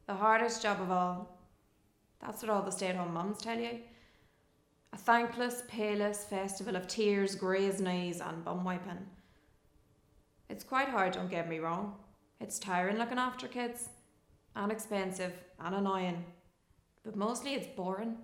The hardest job of all. That's what all the stay-at-home mums tell you. A thankless, payless festival of tears, grazed knees and bum wiping. It's quite hard, don't get me wrong. It's tiring looking after kids. And expensive and annoying. But mostly it's boring.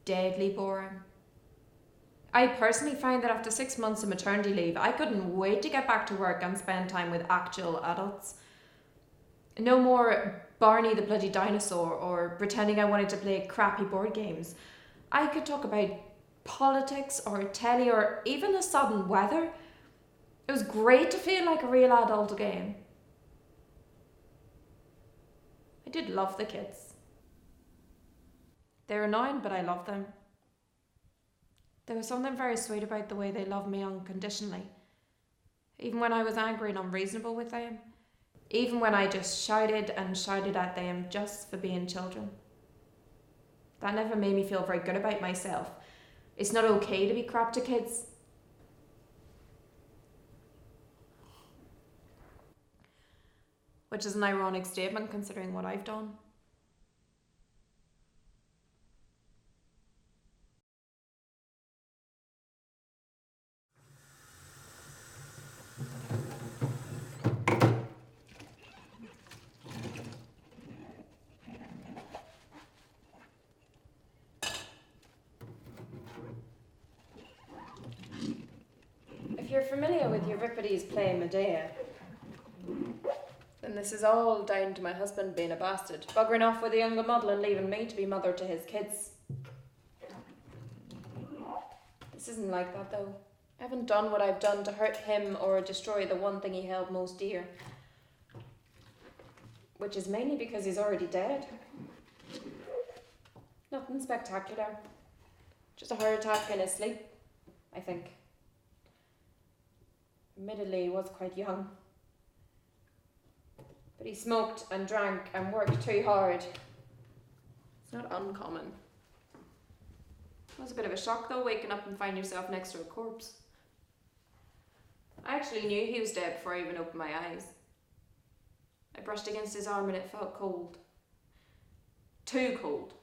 Deadly boring. I personally find that after 6 months of maternity leave, I couldn't wait to get back to work and spend time with actual adults. No more Barney the bloody dinosaur or pretending I wanted to play crappy board games. I could talk about politics or telly or even the sudden weather. It was great to feel like a real adult again. I did love the kids. They're annoying, but I love them. There was something very sweet about the way they loved me unconditionally. Even when I was angry and unreasonable with them. Even when I just shouted and shouted at them just for being children. That never made me feel very good about myself. It's not okay to be crap to kids. Which is an ironic statement considering what I've done. If you're familiar with Euripides' play Medea, then this is all down to my husband being a bastard, buggering off with a younger model and leaving me to be mother to his kids. This isn't like that though. I haven't done what I've done to hurt him or destroy the one thing he held most dear. Which is mainly because he's already dead. Nothing spectacular. Just a heart attack in his sleep, I think. Admittedly, he was quite young. But he smoked and drank and worked too hard. It's not uncommon. It was a bit of a shock though, waking up and find yourself next to a corpse. I actually knew he was dead before I even opened my eyes. I brushed against his arm and it felt cold. Too cold.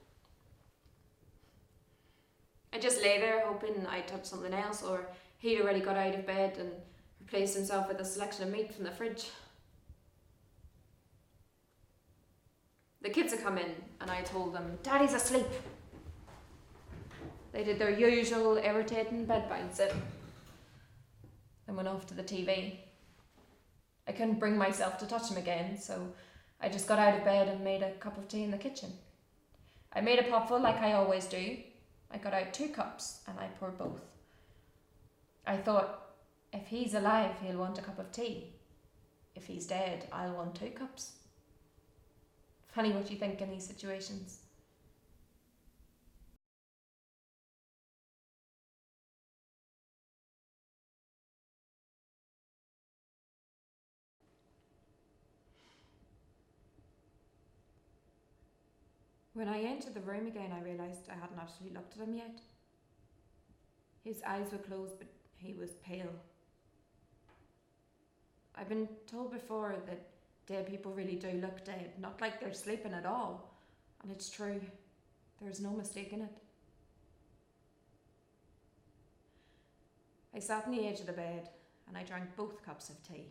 I just lay there hoping I'd touch something else or he'd already got out of bed and replaced himself with a selection of meat from the fridge. The kids had come in and I told them, Daddy's asleep. They did their usual irritating bed bouncing. Then went off to the TV. I couldn't bring myself to touch him again, so I just got out of bed and made a cup of tea in the kitchen. I made a potful like I always do. I got out 2 cups and I poured both. I thought, if he's alive, he'll want a cup of tea. If he's dead, I'll want 2 cups. Funny what you think in these situations. When I entered the room again, I realised I hadn't actually looked at him yet. His eyes were closed, but he was pale. I've been told before that dead people really do look dead, not like they're sleeping at all. And it's true. There's no mistaking it. I sat on the edge of the bed and I drank both cups of tea.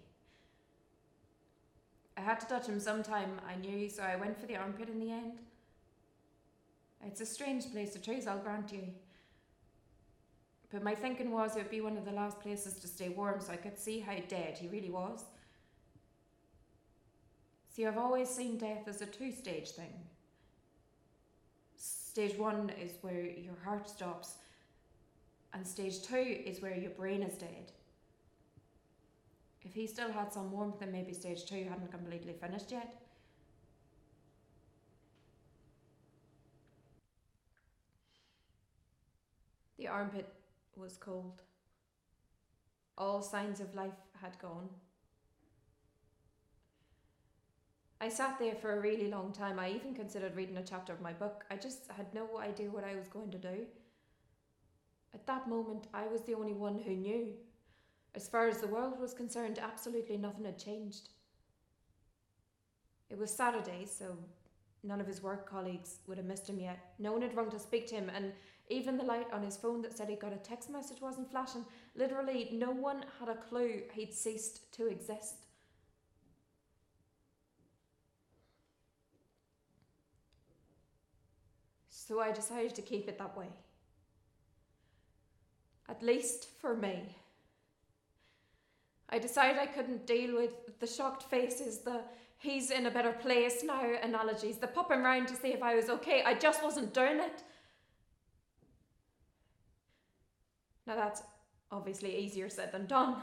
I had to touch him sometime, I knew, so I went for the armpit in the end. It's a strange place to choose, I'll grant you. But my thinking was it would be one of the last places to stay warm so I could see how dead he really was. See, I've always seen death as a 2-stage thing. Stage 1 is where your heart stops, and stage 2 is where your brain is dead. If he still had some warmth, then maybe stage 2 hadn't completely finished yet. The armpit was cold. All signs of life had gone. I sat there for a really long time. I even considered reading a chapter of my book. I just had no idea what I was going to do. At that moment, I was the only one who knew. As far as the world was concerned, absolutely nothing had changed. It was Saturday, so None of his work colleagues would have missed him yet. No one had rung to speak to him, and even the light on his phone that said he got a text message wasn't flashing. Literally, no one had a clue he'd ceased to exist. So I decided to keep it that way. At least for me. I decided I couldn't deal with the shocked faces, the "he's in a better place now" analogies, the popping round to see if I was okay. I just wasn't doing it. Now that's obviously easier said than done.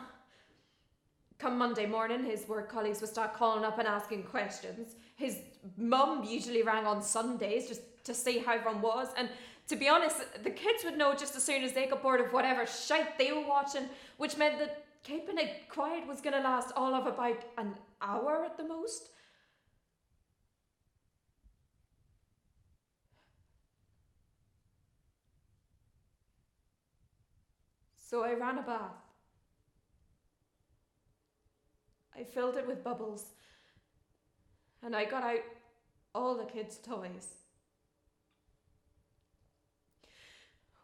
Come Monday morning, his work colleagues would start calling up and asking questions. His mum usually rang on Sundays just to see how everyone was. And to be honest, the kids would know just as soon as they got bored of whatever shite they were watching, which meant that keeping it quiet was going to last all of about an hour at the most. So I ran a bath. I filled it with bubbles, and I got out all the kids' toys.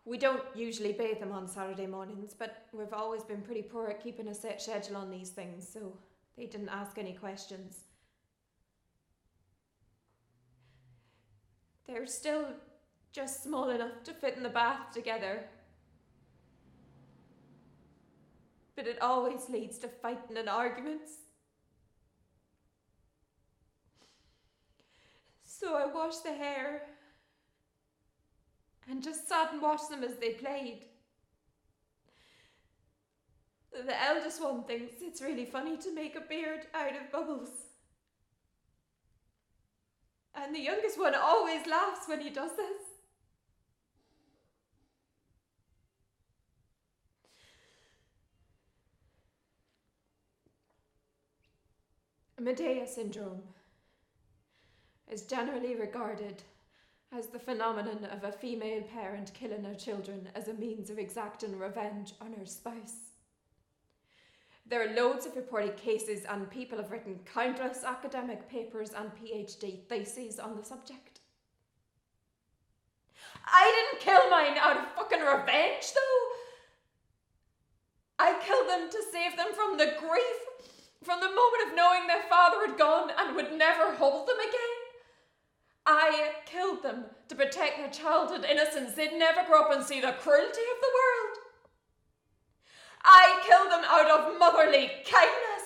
We don't usually bathe them on Saturday mornings, but we've always been pretty poor at keeping a set schedule on these things, so they didn't ask any questions. They're still just small enough to fit in the bath together. But it always leads to fighting and arguments. So I washed the hair and just sat and watched them as they played. The eldest one thinks it's really funny to make a beard out of bubbles. And the youngest one always laughs when he does this. Medea syndrome is generally regarded as the phenomenon of a female parent killing her children as a means of exacting revenge on her spouse. There are loads of reported cases, and people have written countless academic papers and PhD theses on the subject. I didn't kill mine out of fucking revenge, though. I killed them to save them from the grief, from the moment of knowing their father had gone and would never hold them again. I killed them to protect their childhood innocence. They'd never grow up and see the cruelty of the world. I killed them out of motherly kindness.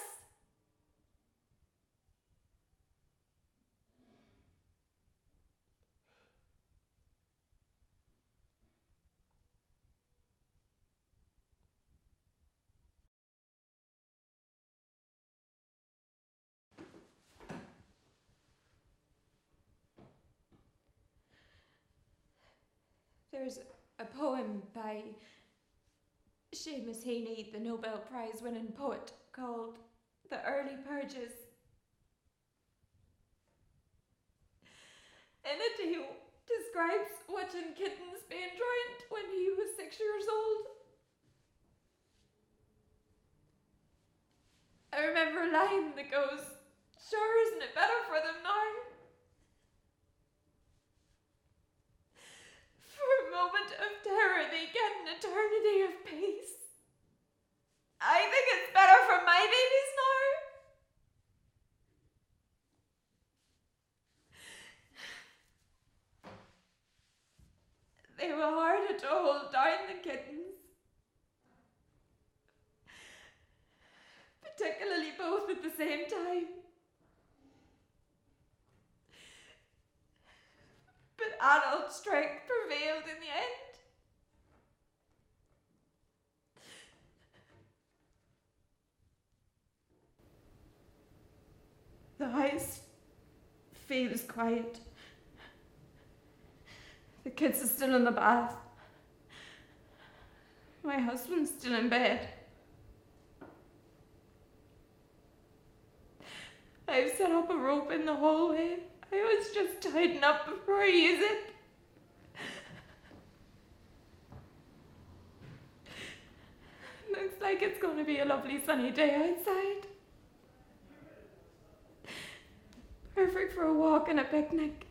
There's a poem by Seamus Heaney, the Nobel Prize-winning poet, called "The Early Purges." In it, he describes watching kittens being drowned when he was 6 years old. I remember a line that goes, "Sure, isn't it better for them now?" For a moment of terror, they get an eternity of peace. I think it's better for my babies now. They were harder to hold down than kittens. Particularly both at the same time. But adult strength prevailed in the end. The house feels quiet. The kids are still in the bath. My husband's still in bed. I've set up a rope in the hallway. I was just tidying up before I use it. Looks like it's going to be a lovely sunny day outside. Perfect for a walk and a picnic.